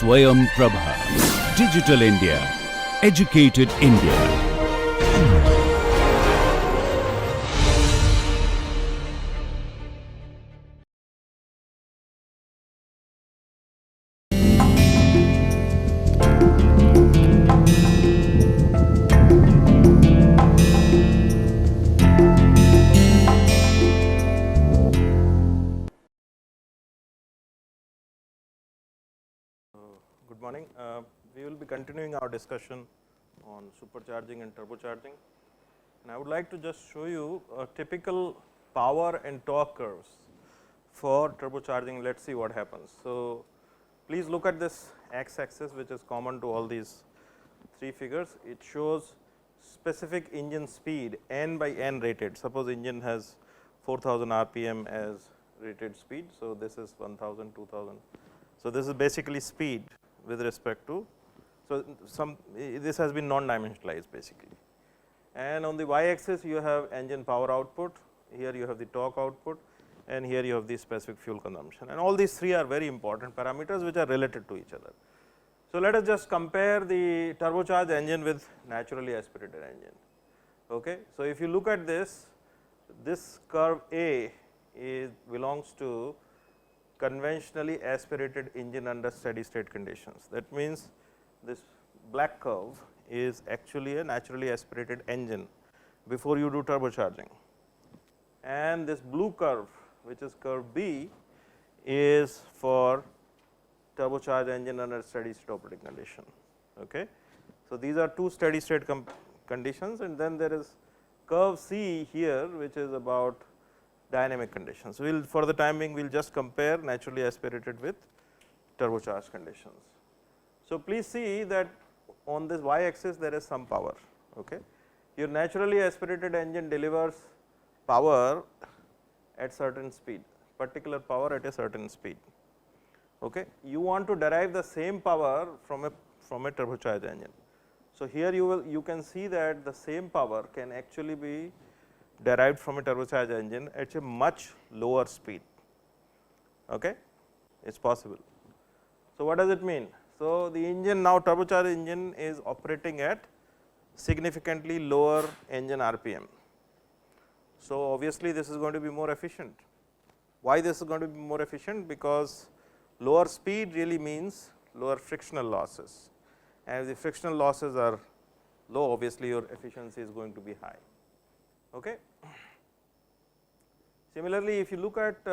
Swayam Prabha. Digital India. Educated India. Good morning. We will be continuing our discussion on supercharging and turbocharging, and I would like to just show you a typical power and torque curves for turbocharging. Let us see what happens. So, please look at this x axis, which is common to all these three figures. It shows specific engine speed n by n rated. Suppose engine has 4000 rpm as rated speed. So, this is 1000, 2000. So, this is basically speed with respect to, so this has been non-dimensionalized basically. And on the y axis you have engine power output, here you have the torque output, and here you have the specific fuel consumption, and all these three are very important parameters which are related to each other. So, let us just compare the turbocharged engine with naturally aspirated engine. Okay. So, if you look at this curve A belongs to conventionally aspirated engine under steady state conditions. That means, this black curve is actually a naturally aspirated engine before you do turbocharging, and this blue curve, which is curve B, is for turbocharged engine under steady state operating condition. Okay. So, these are two steady state conditions, and then there is curve C here, which is about dynamic conditions. We will, for the time being, we will just compare naturally aspirated with turbocharged conditions. So, please see that on this y axis there is some power. Okay. Your naturally aspirated engine delivers power at certain speed, particular power at a certain speed. Okay. You want to derive the same power from a turbocharged engine. So, here you can see that the same power can actually be derived from a turbocharged engine at a much lower speed. Okay. It is possible. So, what does it mean? So, the engine now, turbocharged engine is operating at significantly lower engine RPM. So, obviously, this is going to be more efficient. Why this is going to be more efficient? Because lower speed really means lower frictional losses, and if the frictional losses are low, obviously, your efficiency is going to be high. Okay. Similarly, if you look at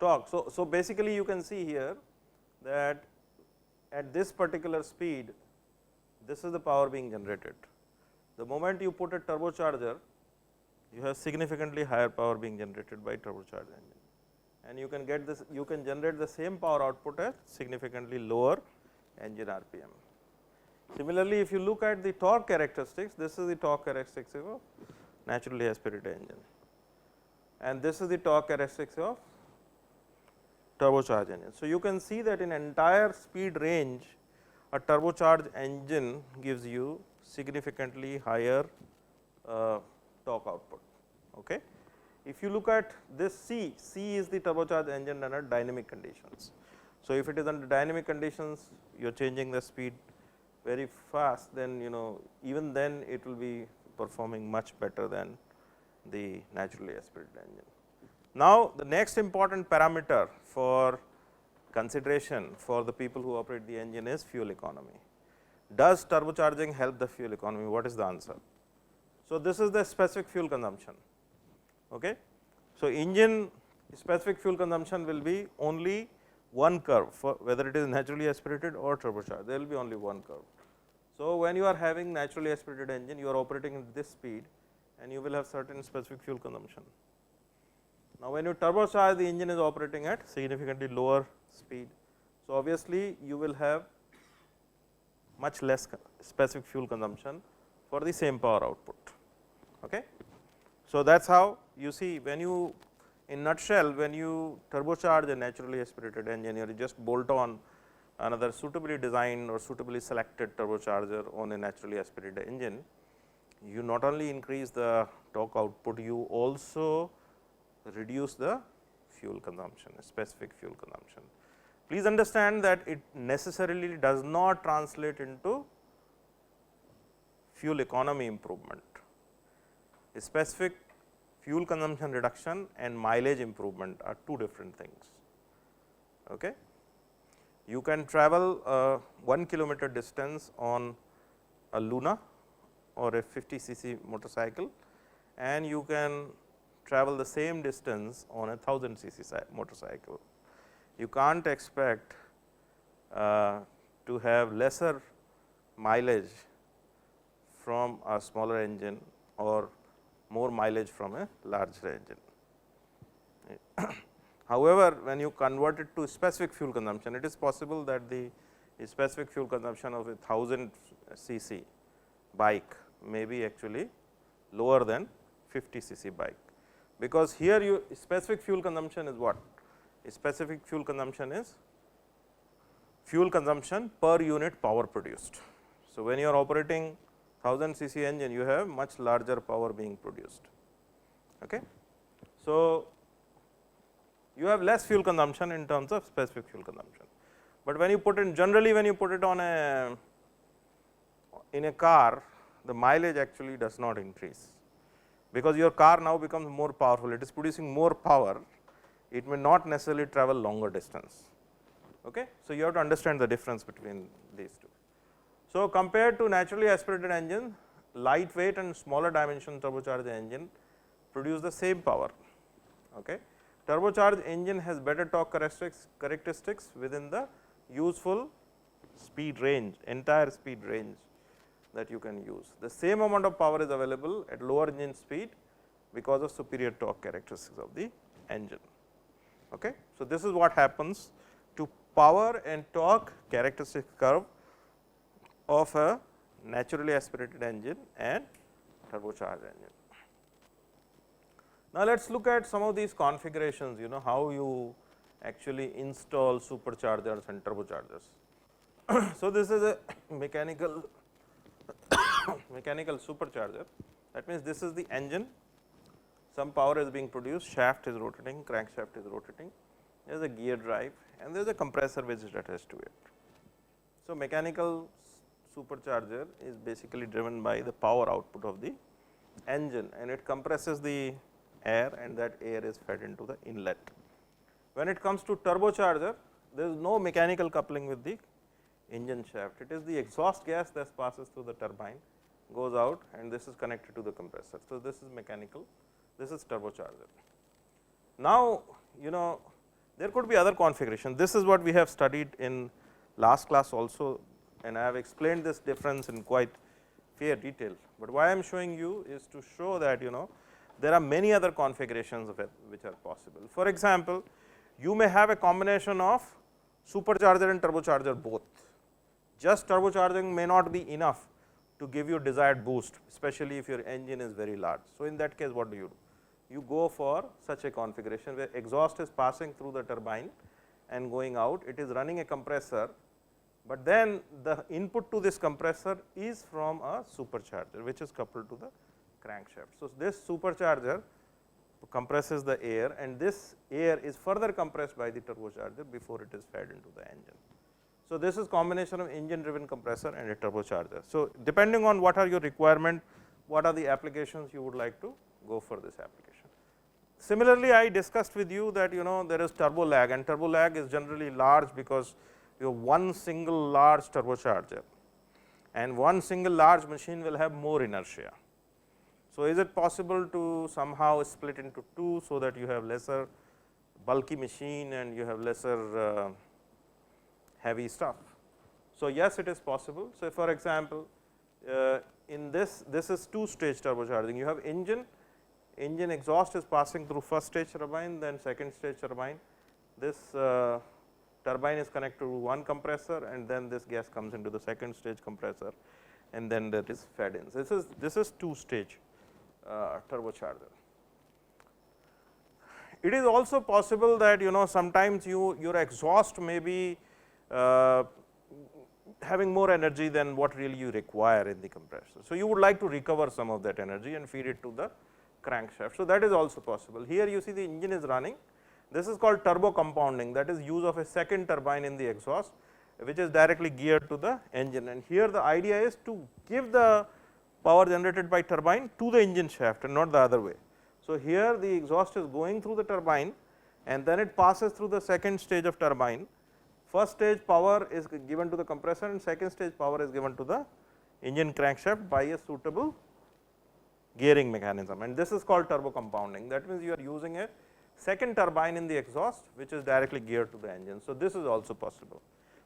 torque, so basically you can see here that at this particular speed, this is the power being generated. The moment you put a turbocharger, you have significantly higher power being generated by turbocharged engine, and you can get this, you can generate the same power output at significantly lower engine RPM. Similarly, if you look at the torque characteristics, this is the torque characteristics of naturally aspirated engine, and this is the torque characteristics of turbocharged engine. So, you can see that in entire speed range, a turbocharged engine gives you significantly higher torque output. Okay. If you look at this C is the turbocharged engine under dynamic conditions. So, if it is under dynamic conditions, you are changing the speed very fast, then even then it will be performing much better than the naturally aspirated engine. Now, the next important parameter for consideration for the people who operate the engine is fuel economy. Does turbocharging help the fuel economy? What is the answer? So, this is the specific fuel consumption. Okay. So, engine specific fuel consumption will be only one curve for whether it is naturally aspirated or turbocharged, there will be only one curve. So, when you are having naturally aspirated engine, you are operating at this speed and you will have certain specific fuel consumption. Now, when you turbocharge, the engine is operating at significantly lower speed. So, obviously, you will have much less specific fuel consumption for the same power output. Okay. So, that is how you see, when you, in nutshell, when you turbocharge a naturally aspirated engine, you just bolt on another suitably designed or suitably selected turbocharger on a naturally aspirated engine, you not only increase the torque output, you also reduce the fuel consumption, specific fuel consumption. Please understand that it necessarily does not translate into fuel economy improvement. A specific fuel consumption reduction and mileage improvement are two different things. Okay. You can travel a 1 kilometer distance on a Luna or a 50 cc motorcycle, and you can travel the same distance on a 1000 cc motorcycle. You can't expect to have lesser mileage from a smaller engine or more mileage from a larger engine. However, when you convert it to specific fuel consumption, it is possible that the specific fuel consumption of a 1000 cc bike may be actually lower than 50 cc bike, because here you specific fuel consumption is what? Specific fuel consumption is fuel consumption per unit power produced. So, when you are operating 1000 cc engine, you have much larger power being produced. Okay. So, you have less fuel consumption in terms of specific fuel consumption, but when you put in generally when you put it on in a car, the mileage actually does not increase, because your car now becomes more powerful, it is producing more power, it may not necessarily travel longer distance. Okay. So, you have to understand the difference between these two. So, compared to naturally aspirated engine, lightweight and smaller dimension turbocharged engine produce the same power. Okay. Turbocharged engine has better torque characteristics within the useful speed range, entire speed range that you can use. The same amount of power is available at lower engine speed because of superior torque characteristics of the engine. Okay. So, this is what happens to power and torque characteristic curve of a naturally aspirated engine and turbocharged engine. Now, let us look at some of these configurations, how you actually install superchargers and turbochargers. So, this is a mechanical supercharger. That means, this is the engine, some power is being produced, shaft is rotating, crankshaft is rotating, there is a gear drive and there is a compressor which is attached to it. So, mechanical supercharger is basically driven by the power output of the engine, and it compresses the air, and that air is fed into the inlet. When it comes to turbocharger, there is no mechanical coupling with the engine shaft, it is the exhaust gas that passes through the turbine, goes out, and this is connected to the compressor. So, this is mechanical, this is turbocharger. Now, there could be other configuration. This is what we have studied in last class also, and I have explained this difference in quite fair detail, but why I am showing you is to show that there are many other configurations of it which are possible. For example, you may have a combination of supercharger and turbocharger both. Just turbocharging may not be enough to give you desired boost, especially if your engine is very large. So, in that case, what do? You go for such a configuration where exhaust is passing through the turbine and going out, it is running a compressor, but then the input to this compressor is from a supercharger which is coupled to the crankshaft. So, this supercharger compresses the air, and this air is further compressed by the turbocharger before it is fed into the engine. So, this is combination of engine driven compressor and a turbocharger. So, depending on what are your requirement, what are the applications you would like to go for this application. Similarly, I discussed with you that there is turbo lag, and turbo lag is generally large because you have one single large turbocharger, and one single large machine will have more inertia. So, is it possible to somehow split into two, so that you have lesser bulky machine and you have lesser heavy stuff? So, yes, it is possible. So, for example, in this is two stage turbocharging. You have engine exhaust is passing through first stage turbine, then second stage turbine. This turbine is connected to one compressor, and then this gas comes into the second stage compressor, and then that is fed in. This is two stage turbocharger. It is also possible that sometimes your exhaust may be having more energy than what really you require in the compressor. So, you would like to recover some of that energy and feed it to the crankshaft. So, that is also possible. Here you see the engine is running, This is called turbo compounding, that is use of a second turbine in the exhaust, which is directly geared to the engine. And here the idea is to give the power generated by turbine to the engine shaft and not the other way. So, here the exhaust is going through the turbine and then it passes through the second stage of turbine. First stage power is given to the compressor and second stage power is given to the engine crankshaft by a suitable gearing mechanism, and this is called turbo compounding. That means, you are using a second turbine in the exhaust which is directly geared to the engine. So, this is also possible.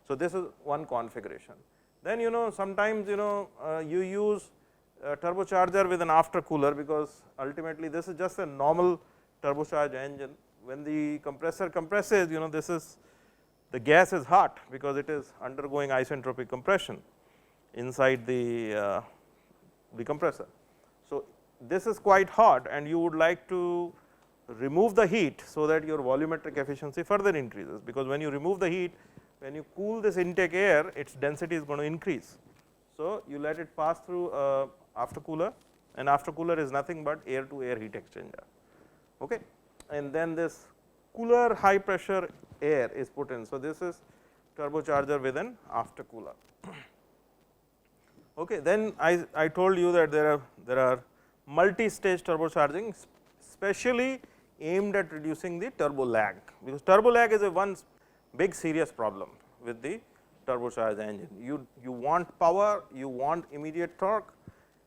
So, this is one configuration. Then sometimes you use a turbocharger with an aftercooler, because ultimately this is just a normal turbocharged engine. When the compressor compresses, this is the gas is hot because it is undergoing isentropic compression inside the compressor. So, this is quite hot and you would like to remove the heat, so that your volumetric efficiency further increases, because when you remove the heat, when you cool this intake air, its density is going to increase. So, you let it pass through aftercooler, and aftercooler is nothing but air to air heat exchanger. Okay. And then this cooler high pressure air is put in. So, this is turbocharger with an aftercooler. Okay. Then I told you that there are multi-stage turbocharging, specially aimed at reducing the turbo lag, because turbo lag is a one big serious problem with the turbocharged engine. You want power, you want immediate torque,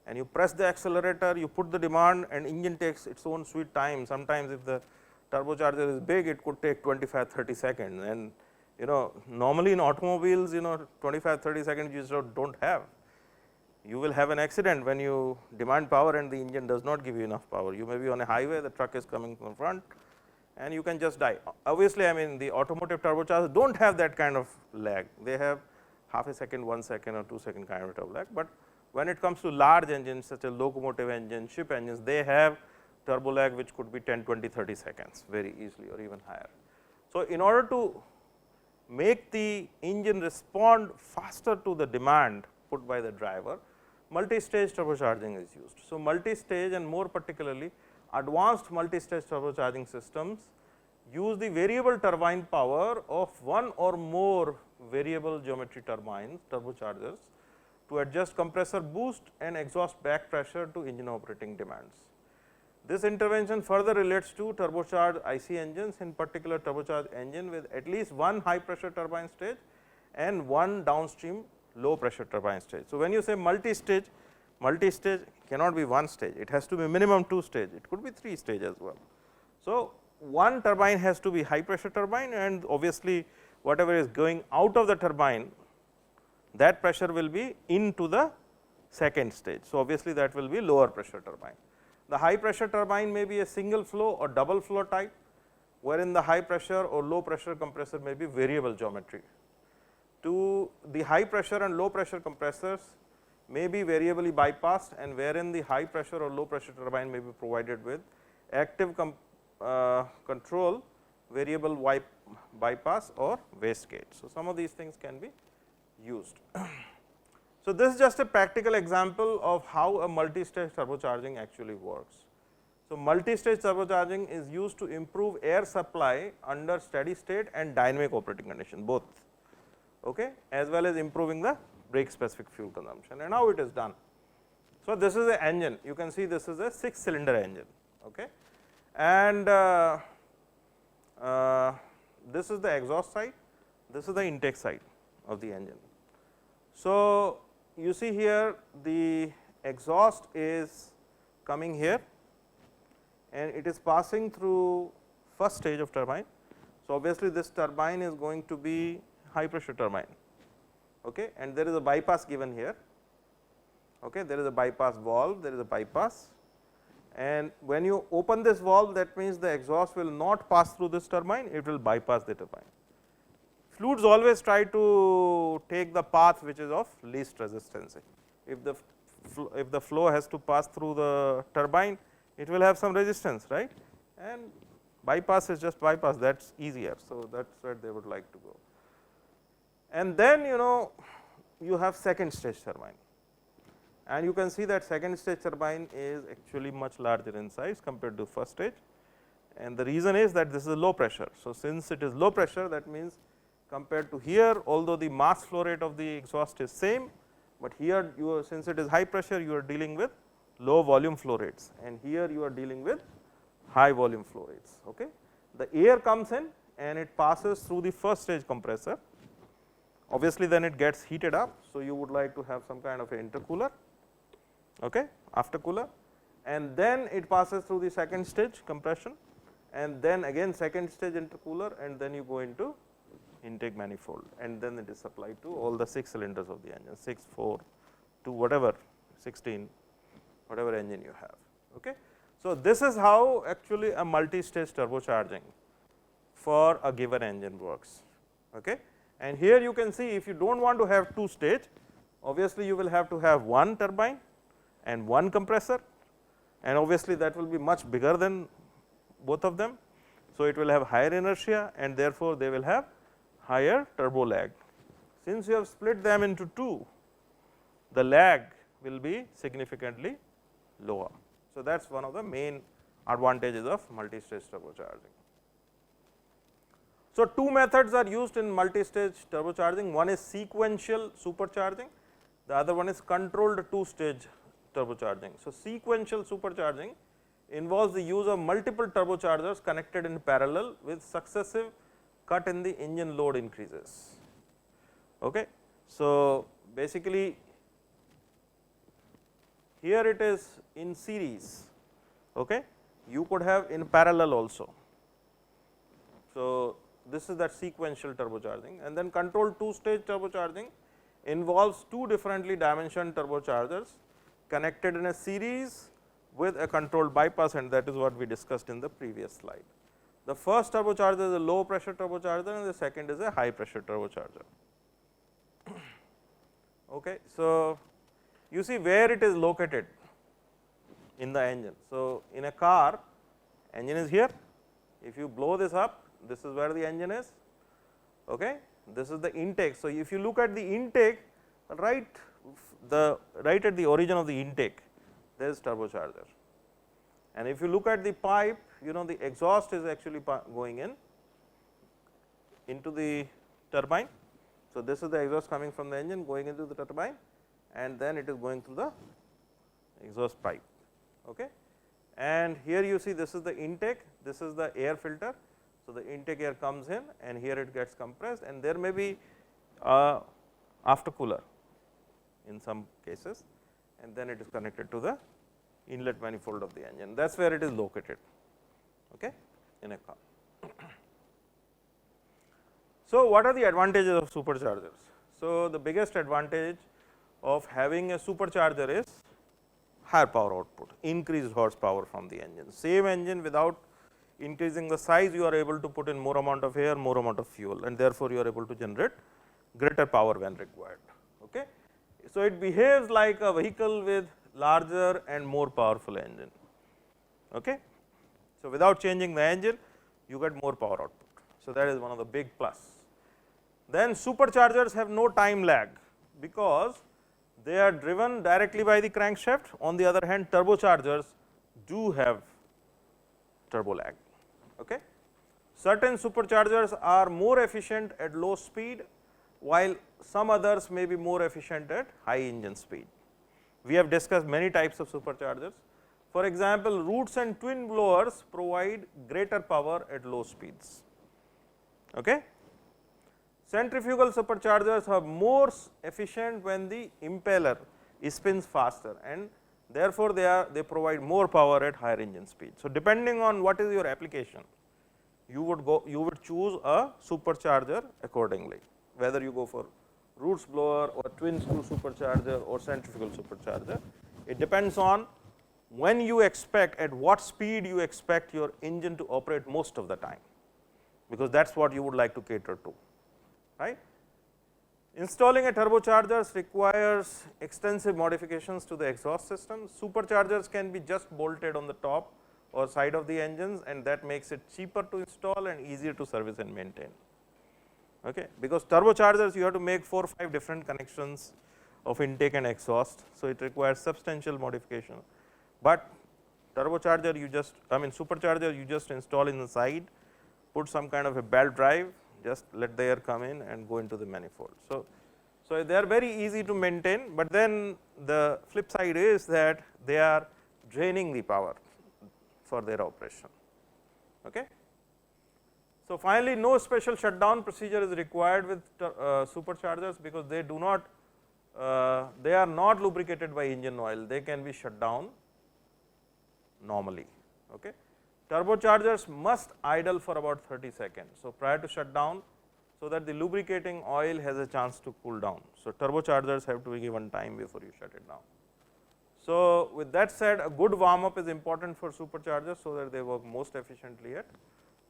and you press the accelerator, you put the demand, and engine takes its own sweet time. Sometimes if the turbocharger is big, it could take 25-30 seconds, and normally in automobiles 25-30 seconds you just don't have. You will have an accident when you demand power and the engine does not give you enough power. You may be on a highway, the truck is coming from front and you can just die. Obviously, I mean the automotive turbochargers do not have that kind of lag, they have half a second, 1 second or 2 second kind of lag, but when it comes to large engines such as locomotive engines, ship engines, they have turbo lag which could be 10, 20, 30 seconds very easily or even higher. So, in order to make the engine respond faster to the demand put by the driver, multi-stage turbocharging is used. So, multi-stage and more particularly advanced multi-stage turbocharging systems use the variable turbine power of one or more variable geometry turbines, turbochargers, to adjust compressor boost and exhaust back pressure to engine operating demands. This intervention further relates to turbocharged IC engines, in particular turbocharged engine with at least one high pressure turbine stage and one downstream low pressure turbine stage. So, when you say multi-stage cannot be one stage, it has to be minimum 2 stage, it could be 3 stage as well. So, one turbine has to be high pressure turbine, and obviously, whatever is going out of the turbine, that pressure will be into the second stage. So, obviously, that will be lower pressure turbine. The high pressure turbine may be a single flow or double flow type, wherein the high pressure or low pressure compressor may be variable geometry. To the high pressure and low pressure compressors may be variably bypassed, and wherein the high pressure or low pressure turbine may be provided with active control, variable bypass or wastegate. So, some of these things can be used. So, this is just a practical example of how a multi-stage turbocharging actually works. So, multi-stage turbocharging is used to improve air supply under steady state and dynamic operating condition both, okay, as well as improving the brake specific fuel consumption, and how it is done. So, this is an engine, you can see this is a 6 cylinder engine, okay, and this is the exhaust side, this is the intake side of the engine. So, you see here the exhaust is coming here and it is passing through first stage of turbine. So, obviously, this turbine is going to be high pressure turbine, okay, and there is a bypass given here, okay, there is a bypass valve, there is a bypass, and when you open this valve, that means the exhaust will not pass through this turbine, it will bypass the turbine. Fluids always try to take the path which is of least resistance. If the flow has to pass through the turbine, it will have some resistance, right, and bypass is just bypass, that is easier. So, that is where they would like to go. And then you have second stage turbine, and you can see that second stage turbine is actually much larger in size compared to first stage, and the reason is that this is low pressure. So, since it is low pressure, that means compared to here, although the mass flow rate of the exhaust is same, but here you are, since it is high pressure, you are dealing with low volume flow rates, and here you are dealing with high volume flow rates. Okay. The air comes in and it passes through the first stage compressor, obviously then it gets heated up. So, you would like to have some kind of an intercooler, okay, aftercooler, and then it passes through the second stage compression, and then again second stage intercooler, and then you go into intake manifold, and then it is supplied to all the 6 cylinders of the engine, 6, 4, 2, whatever, 16, whatever engine you have. Okay. So, this is how actually a multi-stage turbocharging for a given engine works. Okay. And here you can see, if you do not want to have 2 stage, obviously you will have to have 1 turbine and 1 compressor, and obviously that will be much bigger than both of them. So, it will have higher inertia, and therefore, they will have higher turbo lag. Since you have split them into 2, the lag will be significantly lower. So, that is one of the main advantages of multi-stage turbocharging. So, 2 methods are used in multi-stage turbocharging. One is sequential supercharging, the other one is controlled 2-stage turbocharging. So, sequential supercharging involves the use of multiple turbochargers connected in parallel with successive cut in the engine load increases. Okay. So, basically here it is in series, okay. You could have in parallel also. So, this is that sequential turbocharging, and then controlled 2-stage turbocharging involves 2 differently dimensioned turbochargers connected in a series with a controlled bypass, and that is what we discussed in the previous slide. The first turbocharger is a low pressure turbocharger, and the second is a high pressure turbocharger. Okay. So, you see where it is located in the engine. So, in a car, engine is here. If you blow this up, this is where the engine is. Okay. This is the intake. So, if you look at the intake, right at the origin of the intake, there is turbocharger, and if you look at the pipe, you know the exhaust is actually going into the turbine. So, this is the exhaust coming from the engine going into the turbine, and then it is going through the exhaust pipe. Okay. And here you see this is the intake, this is the air filter. So, the intake air comes in, and here it gets compressed, and there may be aftercooler in some cases, and then it is connected to the inlet manifold of the engine. That is where it is located, okay, in a car. So, what are the advantages of superchargers? So, the biggest advantage of having a supercharger is higher power output, increased horsepower from the engine. Same engine, without increasing the size, you are able to put in more amount of air, more amount of fuel, and therefore, you are able to generate greater power when required. Okay. So, it behaves like a vehicle with larger and more powerful engine. Okay. So, without changing the engine, you get more power output. So, that is one of the big plus. Then superchargers have no time lag, because they are driven directly by the crankshaft. On the other hand, turbochargers do have turbo lag. Okay. Certain superchargers are more efficient at low speed, while some others may be more efficient at high engine speed. We have discussed many types of superchargers. For example, roots and twin blowers provide greater power at low speeds. Okay. Centrifugal superchargers are more efficient when the impeller spins faster, and therefore, they provide more power at higher engine speed. So, depending on what is your application, you would choose a supercharger accordingly, whether you go for roots blower or twin screw supercharger or centrifugal supercharger. It depends on when you expect, at what speed you expect your engine to operate most of the time, because that is what you would like to cater to, right. Installing a turbocharger requires extensive modifications to the exhaust system. Superchargers can be just bolted on the top or side of the engines, and that makes it cheaper to install and easier to service and maintain. Okay. Because turbochargers, you have to make 4 or 5 different connections of intake and exhaust. So, it requires substantial modification, but turbocharger you just supercharger you just install in the side, put some kind of a belt drive, just let the air come in and go into the manifold. So they are very easy to maintain, but then the flip side is that they are draining the power for their operation. Okay. So finally, no special shutdown procedure is required with superchargers, because they do not they are not lubricated by engine oil, they can be shut down normally. Okay. Turbochargers must idle for about 30 seconds. So prior to shutdown, so that the lubricating oil has a chance to cool down. So turbochargers have to be given time before you shut it down. So with that said, a good warm up is important for superchargers, so that they work most efficiently at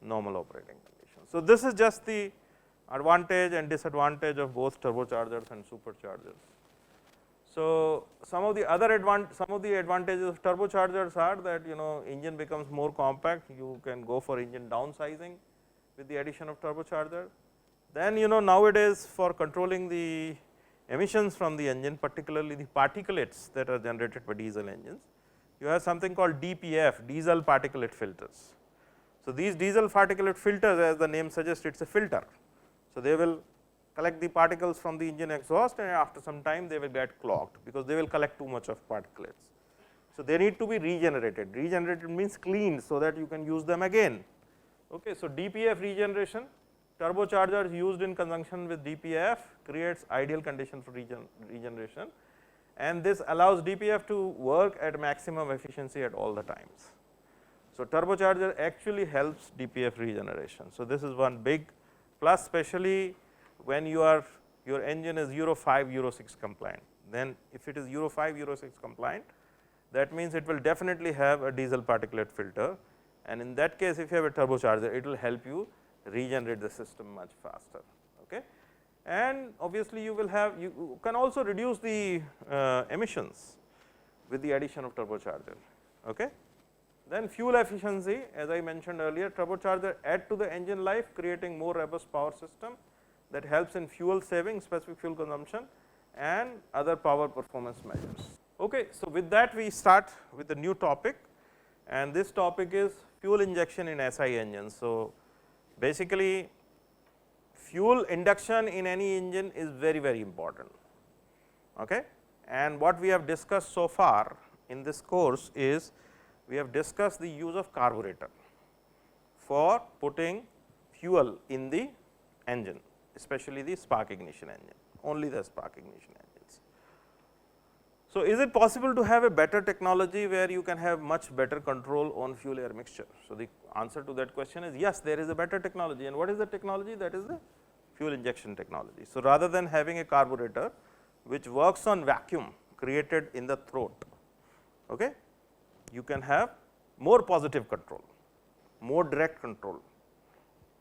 normal operating conditions. So this is just the advantage and disadvantage of both turbochargers and superchargers. So some of the advantages of turbochargers are that engine becomes more compact, you can go for engine downsizing with the addition of turbocharger. Then nowadays for controlling the emissions from the engine, particularly the particulates that are generated by diesel engines, you have something called DPF, diesel particulate filters. So these diesel particulate filters, as the name suggests, it is a filter. So they will collect the particles from the engine exhaust, and after some time they will get clogged, because they will collect too much of particulates. So they need to be regenerated. Regenerated means cleaned, so that you can use them again. Okay, so DPF regeneration, turbochargers used in conjunction with DPF creates ideal condition for regeneration, and this allows DPF to work at maximum efficiency at all the times. So turbocharger actually helps DPF regeneration. So this is one big plus, especially when your engine is Euro 5, Euro 6 compliant. Then if it is Euro 5, Euro 6 compliant, that means it will definitely have a diesel particulate filter, and in that case if you have a turbocharger, it will help you regenerate the system much faster. Okay. And obviously you can also reduce the emissions with the addition of turbocharger. Okay. Then fuel efficiency, as I mentioned earlier, turbocharger add to the engine life, creating more robust power system that helps in fuel saving, specific fuel consumption, and other power performance measures. Okay, so with that we start with the new topic, and this topic is fuel injection in SI engines. So basically fuel induction in any engine is very, very important. Okay. And what we have discussed so far in this course is, we have discussed the use of carburetor for putting fuel in the engine, especially the spark ignition engine, only the spark ignition engines. So is it possible to have a better technology where you can have much better control on fuel air mixture? So the answer to that question is yes, there is a better technology. And what is the technology? That is the fuel injection technology. So rather than having a carburetor which works on vacuum created in the throat, okay, you can have more positive control, more direct control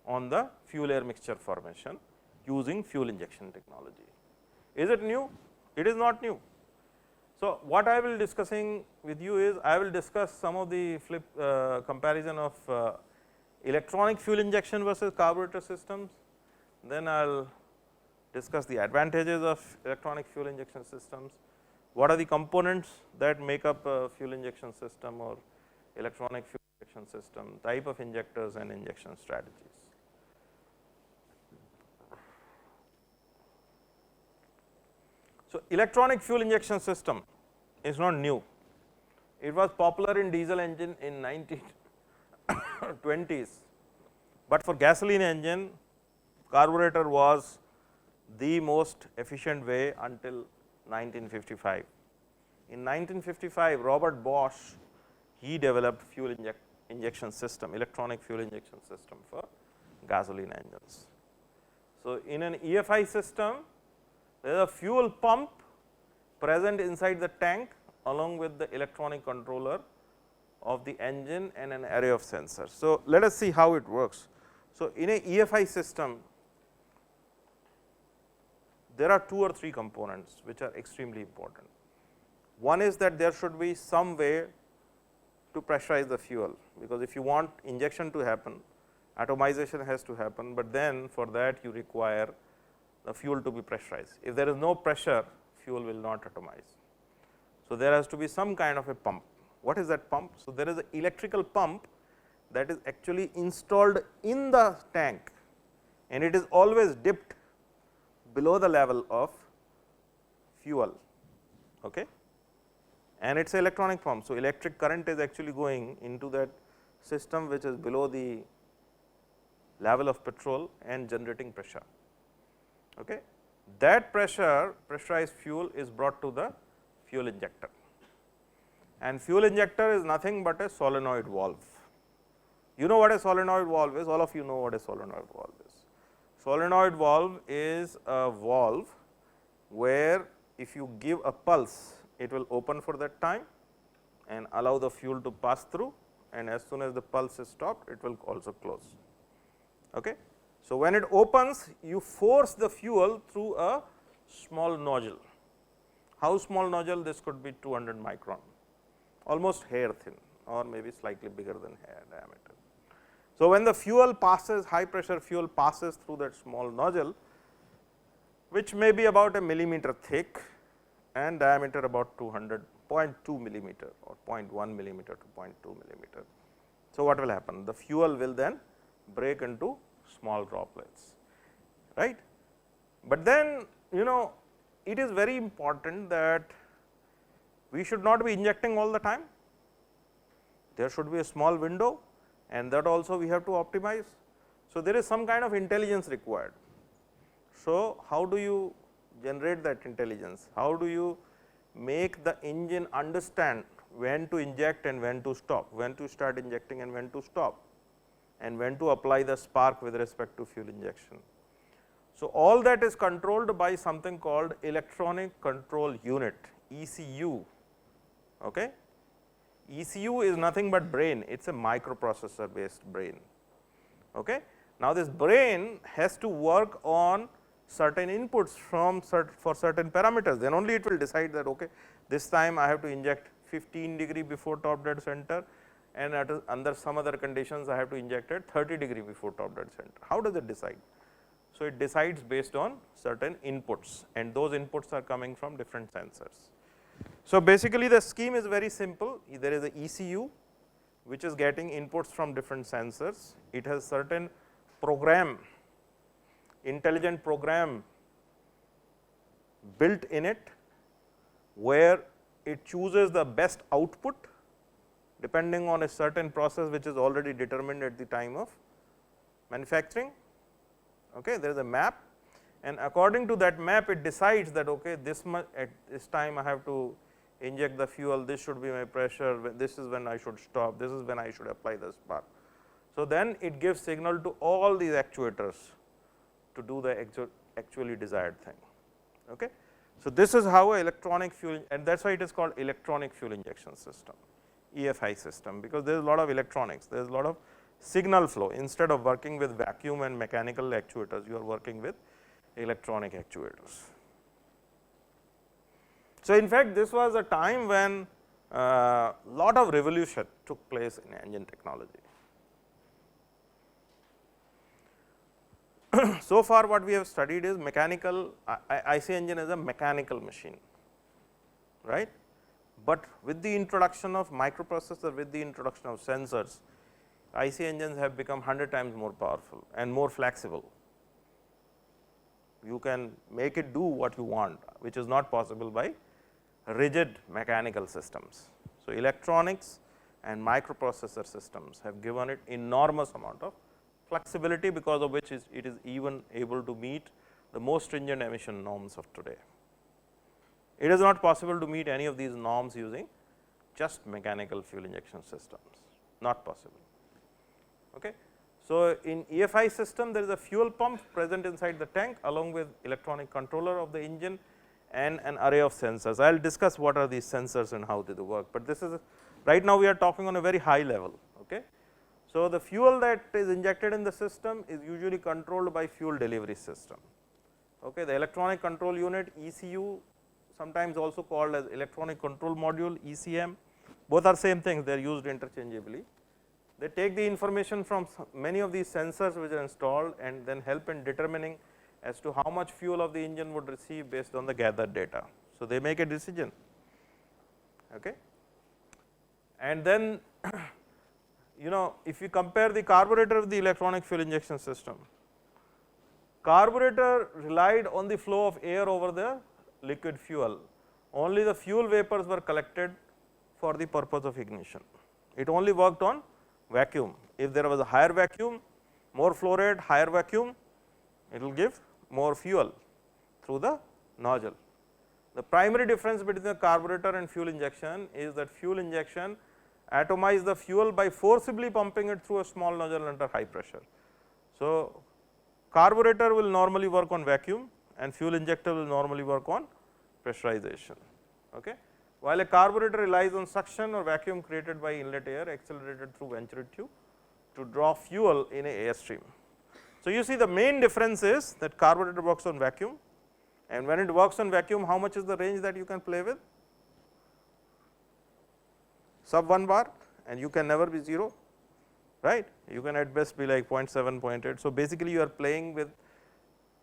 on the fuel air mixture formation using fuel injection technology. Is it new? It is not new. So what I will discussing with you is, I will discuss some of the comparison of electronic fuel injection versus carburetor systems. Then I will discuss the advantages of electronic fuel injection systems. What are the components that make up a fuel injection system or electronic fuel injection system, type of injectors and injection strategies. So electronic fuel injection system is not new. It was popular in diesel engine in 1920s, but for gasoline engine, carburetor was the most efficient way until 1955. In 1955, Robert Bosch, he developed fuel injection system, electronic fuel injection system for gasoline engines. So in an EFI system, there is a fuel pump present inside the tank along with the electronic controller of the engine and an array of sensors. So let us see how it works. So in a EFI system, there are 2 or 3 components which are extremely important. One is that there should be some way to pressurize the fuel, because if you want injection to happen, atomization has to happen, but then for that you require the fuel to be pressurized. If there is no pressure, fuel will not atomize. So there has to be some kind of a pump. What is that pump? So, there is an electrical pump that is actually installed in the tank, and it is always dipped below the level of fuel, okay? And it is an electronic pump. So, electric current is actually going into that system which is below the level of petrol and generating pressure. Okay. That pressurized fuel is brought to the fuel injector, and fuel injector is nothing but a solenoid valve. You know what a solenoid valve is, all of you know what a solenoid valve is. Solenoid valve is a valve where if you give a pulse, it will open for that time and allow the fuel to pass through, and as soon as the pulse is stopped, it will also close. Okay. So, when it opens, you force the fuel through a small nozzle. How small nozzle? This could be 200 micron, almost hair thin or maybe slightly bigger than hair diameter. So, when the fuel passes, high pressure fuel passes through that small nozzle, which may be about a millimeter thick and diameter about 0.2 millimeter or 0.1 millimeter to 0.2 millimeter. So, what will happen? The fuel will then break into small droplets, right. But then it is very important that we should not be injecting all the time. There should be a small window, and that also we have to optimize. So, there is some kind of intelligence required. So, how do you generate that intelligence? How do you make the engine understand when to inject and when to stop, when to start injecting and when to stop, and when to apply the spark with respect to fuel injection. So, all that is controlled by something called electronic control unit, ECU. Okay. ECU is nothing but brain, it is a microprocessor based brain. Okay. Now, this brain has to work on certain inputs for certain parameters, then only it will decide that okay, this time I have to inject 15 degree before top dead center, and under some other conditions I have to inject at 30 degree before top dead center. How does it decide? So, it decides based on certain inputs, and those inputs are coming from different sensors. So, basically the scheme is very simple. There is a ECU which is getting inputs from different sensors. It has certain program, intelligent program built in it, where it chooses the best output depending on a certain process which is already determined at the time of manufacturing. Okay. There is a map, and according to that map it decides that okay, this much at this time I have to inject the fuel, this should be my pressure, this is when I should stop, this is when I should apply the spark. So, then it gives signal to all these actuators to do the actually desired thing. Okay. So, this is how electronic fuel, and that is why it is called electronic fuel injection system, EFI system, because there is a lot of electronics, there is a lot of signal flow. Instead of working with vacuum and mechanical actuators, you are working with electronic actuators. So, in fact, this was a time when lot of revolution took place in engine technology. So far what we have studied is mechanical, IC engine is a mechanical machine, right. But with the introduction of microprocessor, with the introduction of sensors, IC engines have become 100 times more powerful and more flexible. You can make it do what you want, which is not possible by rigid mechanical systems. So, electronics and microprocessor systems have given it enormous amount of flexibility, because of which it is even able to meet the most stringent emission norms of today. It is not possible to meet any of these norms using just mechanical fuel injection systems, not possible. Okay. So, in EFI system there is a fuel pump present inside the tank along with electronic controller of the engine and an array of sensors. I will discuss what are these sensors and how they work, but this is right now we are talking on a very high level. Okay. So, the fuel that is injected in the system is usually controlled by fuel delivery system. Okay. The electronic control unit, ECU, sometimes also called as electronic control module, ECM, both are same things, they are used interchangeably. They take the information from many of these sensors which are installed and then help in determining as to how much fuel of the engine would receive based on the gathered data. So, they make a decision. Okay. And then if you compare the carburetor with the electronic fuel injection system, carburetor relied on the flow of air over the liquid fuel. Only the fuel vapors were collected for the purpose of ignition. It only worked on vacuum. If there was a higher vacuum, more flow rate, higher vacuum, it will give more fuel through the nozzle. The primary difference between the carburetor and fuel injection is that fuel injection atomize the fuel by forcibly pumping it through a small nozzle under high pressure. So, carburetor will normally work on vacuum and fuel injector will normally work on pressurization. Okay. While a carburetor relies on suction or vacuum created by inlet air accelerated through venturi tube to draw fuel in a airstream. So, you see the main difference is that carburetor works on vacuum, and when it works on vacuum, how much is the range that you can play with? Sub 1 bar, and you can never be 0, right. You can at best be like 0.7, 0.8. So, basically you are playing with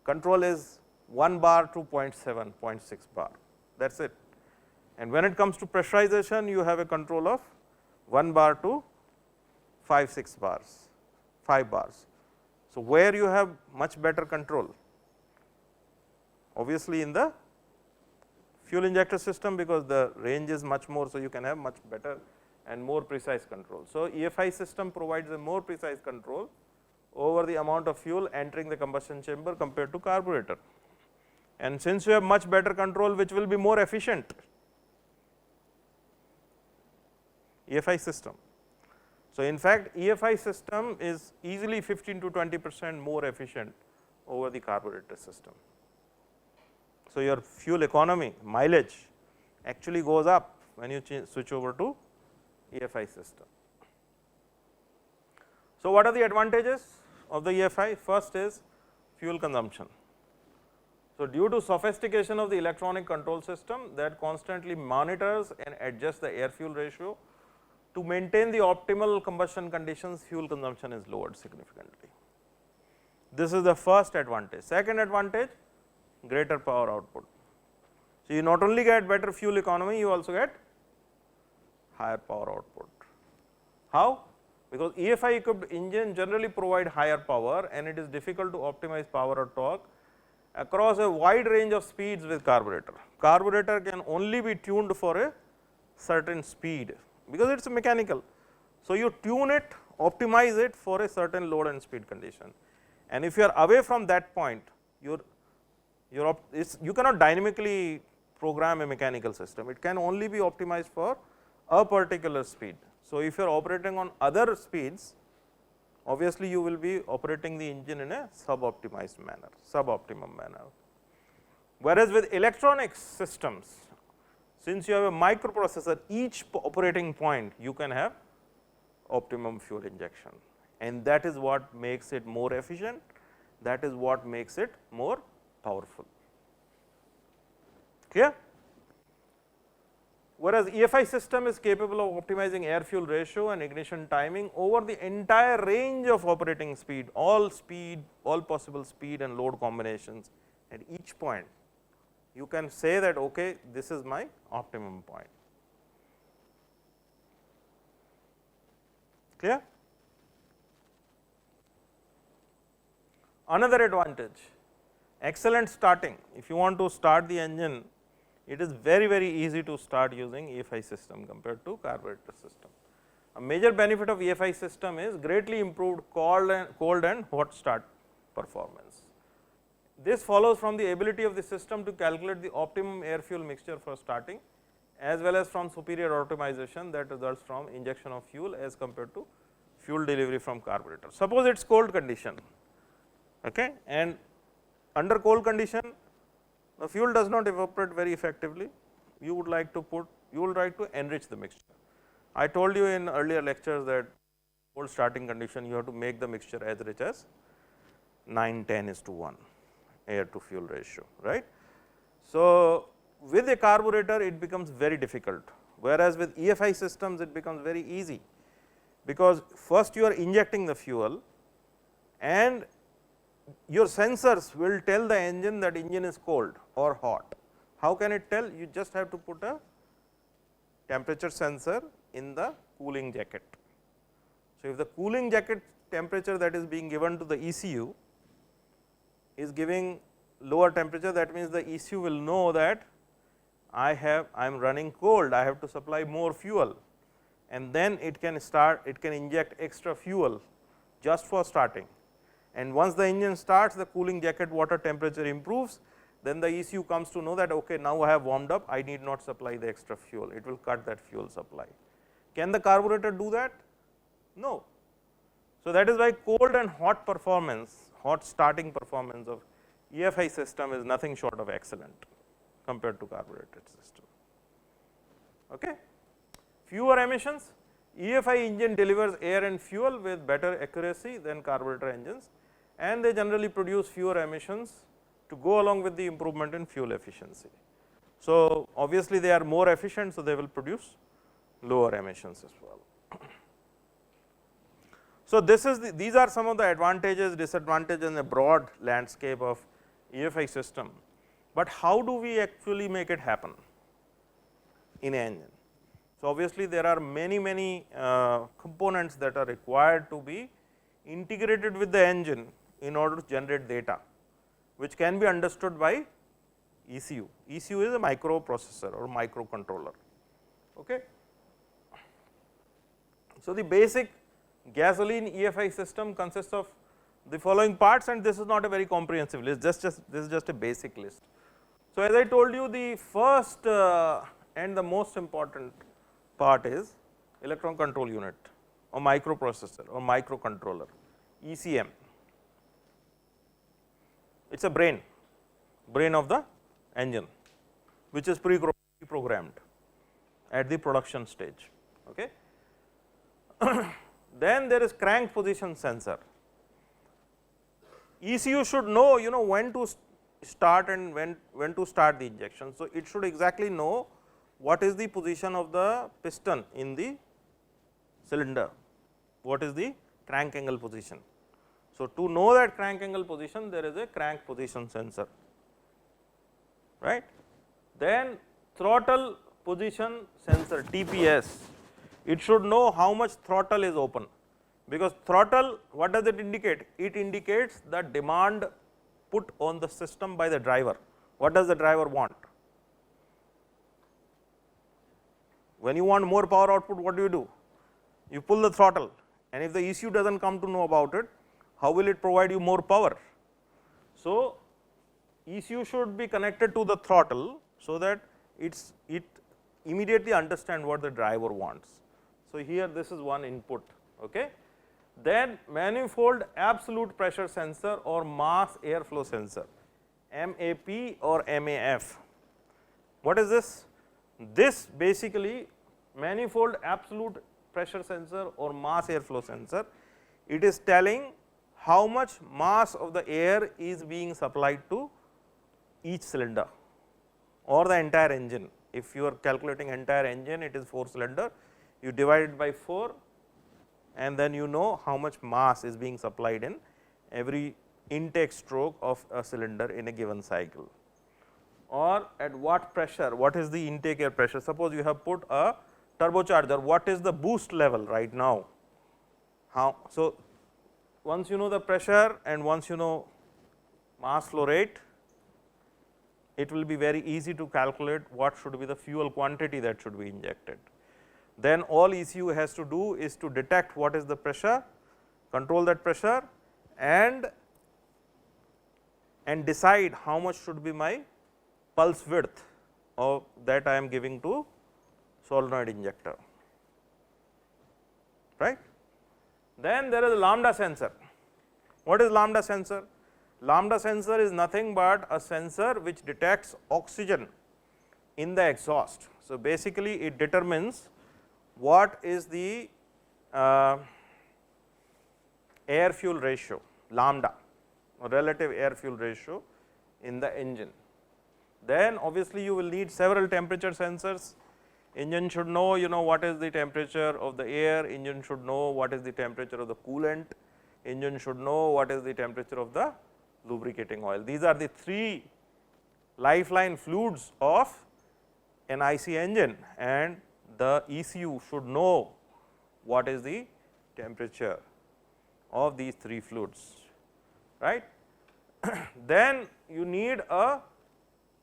control is 1 bar to 0.7, 0.6 bar, that is it. And when it comes to pressurization, you have a control of 1 bar to 5, 6 bars, 5 bars. So, where you have much better control? Obviously, in the fuel injector system, because the range is much more, so you can have much better and more precise control. So, EFI system provides a more precise control over the amount of fuel entering the combustion chamber compared to carburetor. And since you have much better control, which will be more efficient? EFI system. So, in fact, EFI system is easily 15 to 20% more efficient over the carburetor system. So, your fuel economy, mileage actually goes up when you switch over to EFI system. So, what are the advantages of the EFI? First is fuel consumption. So, due to sophistication of the electronic control system that constantly monitors and adjusts the air fuel ratio, to maintain the optimal combustion conditions, fuel consumption is lowered significantly. This is the first advantage. Second advantage, greater power output. So, you not only get better fuel economy, you also get higher power output. How? Because EFI equipped engine generally provide higher power, and it is difficult to optimize power or torque across a wide range of speeds with carburetor. Carburetor can only be tuned for a certain speed, because it is mechanical. So, you tune it, optimize it for a certain load and speed condition, and if you are away from that point, you cannot dynamically program a mechanical system, it can only be optimized for a particular speed. So, if you are operating on other speeds, obviously you will be operating the engine in a suboptimized manner, suboptimum manner. Whereas with electronics systems, since you have a microprocessor, each operating point you can have optimum fuel injection, and that is what makes it more efficient, that is what makes it more powerful. Clear? Whereas EFI system is capable of optimizing air fuel ratio and ignition timing over the entire range of operating speed, all possible speed and load combinations at each point. You can say that, okay, this is my optimum point. Clear? Another advantage, excellent starting. If you want to start the engine, it is very easy to start using EFI system compared to carburetor system. A major benefit of EFI system is greatly improved cold and hot start performance. This follows from the ability of the system to calculate the optimum air fuel mixture for starting, as well as from superior optimization that results from injection of fuel as compared to fuel delivery from carburetor. Suppose it is cold condition, okay, and under cold condition the fuel does not evaporate very effectively, you would like to enrich the mixture. I told you in earlier lectures that cold starting condition you have to make the mixture as rich as 9:10:1 air to fuel ratio, right. So, with a carburetor it becomes very difficult, whereas with EFI systems it becomes very easy, because first you are injecting the fuel and your sensors will tell the engine that engine is cold or hot. How can it tell? You just have to put a temperature sensor in the cooling jacket. So, if the cooling jacket temperature that is being given to the ECU is giving lower temperature, that means the ECU will know that I am running cold, I have to supply more fuel, and then it can inject extra fuel just for starting. And once the engine starts, the cooling jacket water temperature improves, then the ECU comes to know that okay, now I have warmed up, I need not supply the extra fuel, it will cut that fuel supply. Can the carburetor do that? No. So, that is why cold and hot performance, hot starting performance of EFI system is nothing short of excellent compared to carbureted system. Okay. Fewer emissions, EFI engine delivers air and fuel with better accuracy than carburetor engines, and they generally produce fewer emissions to go along with the improvement in fuel efficiency. So, obviously, they are more efficient, so they will produce lower emissions as well. So, these are some of the advantages, disadvantages in a broad landscape of EFI system, but how do we actually make it happen in an engine? So, obviously, there are many components that are required to be integrated with the engine in order to generate data, which can be understood by ECU. ECU is a microprocessor or microcontroller. Okay. So, the basic gasoline EFI system consists of the following parts, and this is not a very comprehensive list, this is just a basic list. So, as I told you, the first and the most important part is electron control unit or microprocessor or microcontroller, ECM. It is a brain of the engine, which is pre-programmed at the production stage. Okay. Then there is crank position sensor. ECU should know, when to start and when to start the injection. So, it should exactly know what is the position of the piston in the cylinder, what is the crank angle position. So, to know that crank angle position, there is a crank position sensor, right. Then throttle position sensor, TPS, it should know how much throttle is open, because throttle, what does it indicate? It indicates the demand put on the system by the driver. What does the driver want? When you want more power output, what do? You pull the throttle, and if the ECU does not come to know about it, how will it provide you more power? So, ECU should be connected to the throttle, so that it immediately understand what the driver wants. So, here this is one input. Okay. Then manifold absolute pressure sensor or mass airflow sensor, MAP or MAF. What is this? This basically manifold absolute pressure sensor or mass airflow sensor, it is telling how much mass of the air is being supplied to each cylinder or the entire engine. If you are calculating entire engine, it is 4 cylinder, you divide it by 4, and then you know how much mass is being supplied in every intake stroke of a cylinder in a given cycle, or at what pressure, what is the intake air pressure. Suppose you have put a turbocharger, what is the boost level right now? So, once you know the pressure and once you know mass flow rate, it will be very easy to calculate what should be the fuel quantity that should be injected. Then all ECU has to do is to detect what is the pressure, control that pressure, and decide how much should be my pulse width of that I am giving to solenoid injector, right. Then there is a lambda sensor. What is lambda sensor? Lambda sensor is nothing but a sensor which detects oxygen in the exhaust. So, basically it determines what is the air fuel ratio, lambda, or relative air fuel ratio in the engine. Then obviously you will need several temperature sensors. Engine should know, what is the temperature of the air, engine should know what is the temperature of the coolant, engine should know what is the temperature of the lubricating oil. These are the 3 lifeline fluids of an IC engine, and the ECU should know what is the temperature of these 3 fluids, right. Then you need a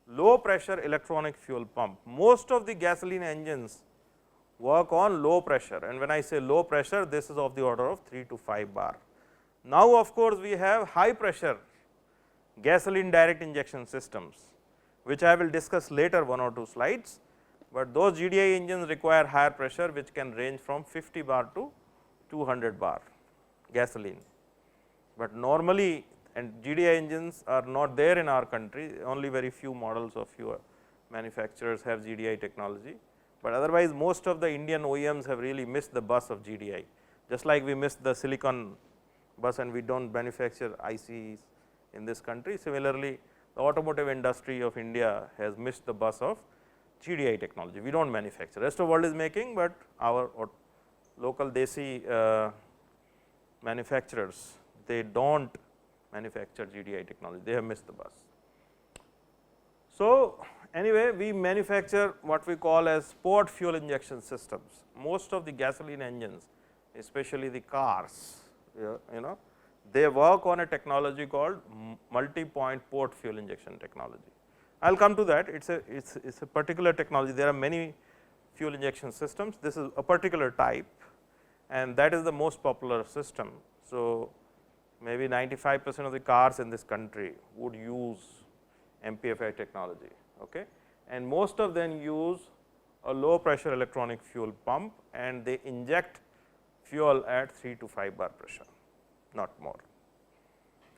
low pressure electronic fuel pump. Most of the gasoline engines work on low pressure, and when I say low pressure, this is of the order of 3 to 5 bar. Now, of course, we have high pressure gasoline direct injection systems, which I will discuss later 1 or 2 slides, but those GDI engines require higher pressure, which can range from 50 bar to 200 bar gasoline. But normally, and GDI engines are not there in our country, only very few models of few manufacturers have GDI technology, but otherwise most of the Indian OEMs have really missed the bus of GDI, just like we missed the silicon bus and we do not manufacture ICs in this country. Similarly, the automotive industry of India has missed the bus of GDI technology. We do not manufacture, rest of the world is making, but our local desi manufacturers, they do not manufacture GDI technology, they have missed the bus. So, anyway, we manufacture what we call as sport fuel injection systems. Most of the gasoline engines, especially the cars, they work on a technology called multi-point port fuel injection technology. I will come to that. It's a particular technology. There are many fuel injection systems. This is a particular type, and that is the most popular system. So, maybe 95% of the cars in this country would use MPFI technology, okay, and most of them use a low pressure electronic fuel pump, and they inject fuel at 3 to 5 bar pressure, not more.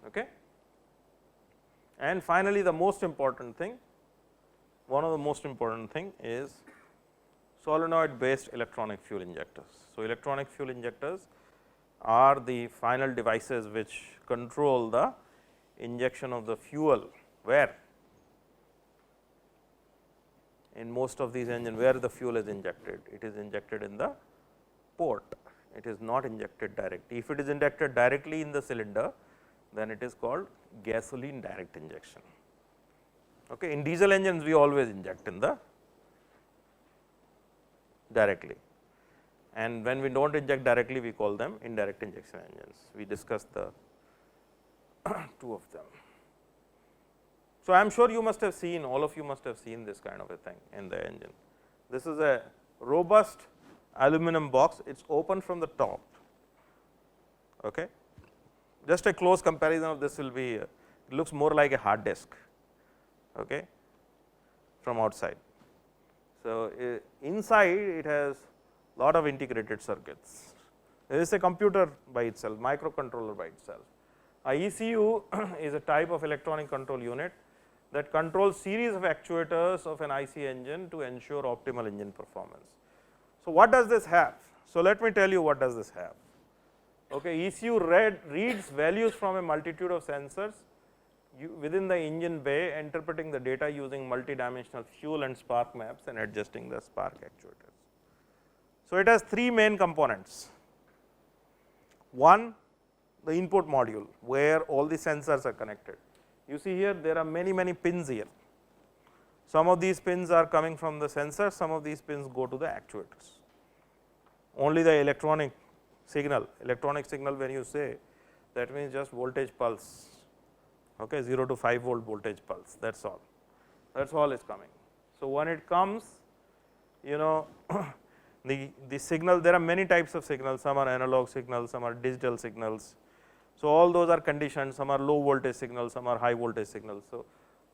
Okay. And finally, the most important thing, one of the most important thing is solenoid based electronic fuel injectors. So, electronic fuel injectors are the final devices which control the injection of the fuel, where in most of these engines where the fuel is injected, it is injected in the port, it is not injected directly. If it is injected directly in the cylinder, then it is called gasoline direct injection. Okay. In diesel engines, we always inject in the directly, and when we do not inject directly, we call them indirect injection engines. We discussed the 2 of them. So, I am sure you must have seen, all of you must have seen this kind of a thing in the engine. This is a robust aluminum box, it is open from the top. Okay. Just a close comparison of this will be, it looks more like a hard disk, okay, from outside. So, inside it has lot of integrated circuits. There is a computer by itself, microcontroller by itself. A ECU is a type of electronic control unit that controls series of actuators of an IC engine to ensure optimal engine performance. So, what does this have? So, let me tell you what does this have. Okay, ECU reads values from a multitude of sensors within the engine bay, interpreting the data using multi-dimensional fuel and spark maps and adjusting the spark actuators. So, it has 3 main components. One, the input module, where all the sensors are connected. You see here there are many pins here. Some of these pins are coming from the sensor, some of these pins go to the actuators. Only the electronic signal when you say, that means just voltage pulse, okay, 0 to 5 volt voltage pulse, that is all is coming. So, when it comes, the signal, there are many types of signals, some are analog signals, some are digital signals. So, all those are conditioned, some are low voltage signals, some are high voltage signals. So,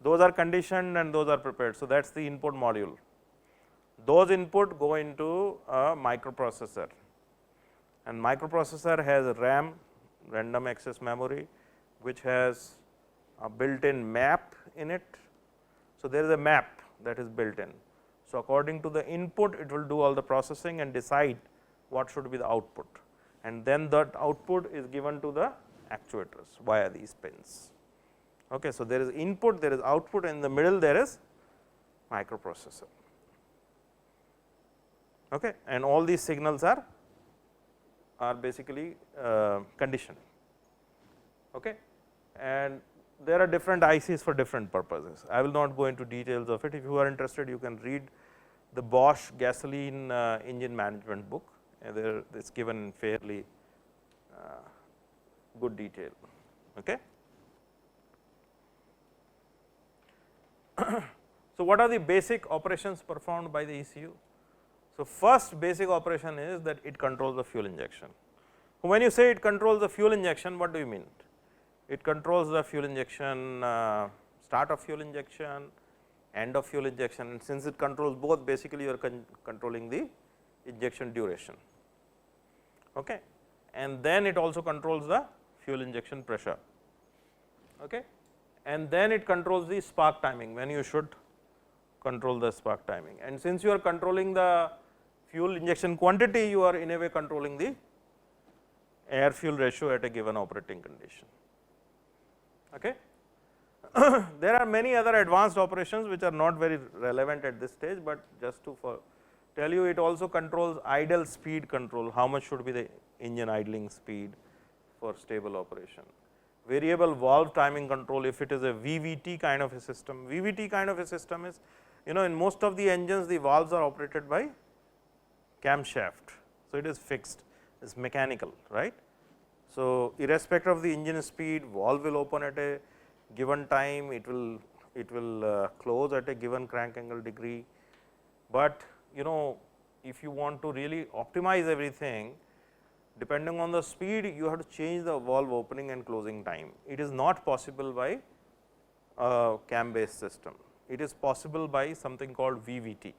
those are conditioned and those are prepared. So, that is the input module. Those input go into a microprocessor, and microprocessor has RAM, random access memory, which has a built-in map in it. So, there is a map that is built in. So, according to the input, it will do all the processing and decide what should be the output, and then that output is given to the actuators via these pins. Okay. So, there is input, there is output, and in the middle there is microprocessor, okay, and all these signals are basically conditioned, okay, and there are different ICs for different purposes. I will not go into details of it. If you are interested, you can read the Bosch gasoline engine management book, and there it is given in fairly good detail. Okay. So, what are the basic operations performed by the ECU? So, first basic operation is that it controls the fuel injection. When you say it controls the fuel injection, what do you mean? It controls the fuel injection, start of fuel injection, end of fuel injection, and since it controls both, basically you are controlling the injection duration. Okay. And then it also controls the fuel injection pressure. Okay. And then it controls the spark timing, when you should control the spark timing. And since you are controlling the fuel injection quantity, you are in a way controlling the air fuel ratio at a given operating condition. Okay. There are many other advanced operations which are not very relevant at this stage, but just to tell you, it also controls idle speed control, how much should be the engine idling speed for stable operation. Variable valve timing control, if it is a VVT kind of a system. VVT kind of a system is, in most of the engines the valves are operated by camshaft. So, it is fixed, it is mechanical, right. So, irrespective of the engine speed, valve will open at a given time, it will close at a given crank angle degree. But if you want to really optimize everything, depending on the speed, you have to change the valve opening and closing time. It is not possible by a cam based system, it is possible by something called VVT.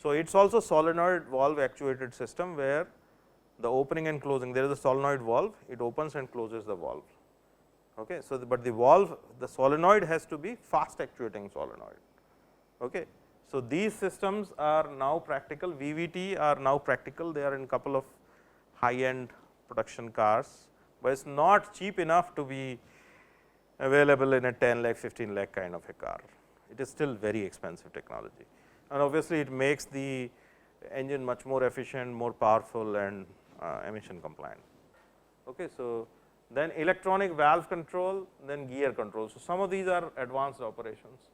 So, it is also solenoid valve actuated system, where the opening and closing, there is a solenoid valve, it opens and closes the valve. Okay. So, but the valve, the solenoid has to be fast actuating solenoid. Okay. So, these systems are now practical, VVT are now practical, they are in couple of high end production cars, but it is not cheap enough to be available in a 10 lakh, 15 lakh kind of a car. It is still very expensive technology, and obviously it makes the engine much more efficient, more powerful, and emission compliant. Okay. So, then electronic valve control, then gear control. So, some of these are advanced operations.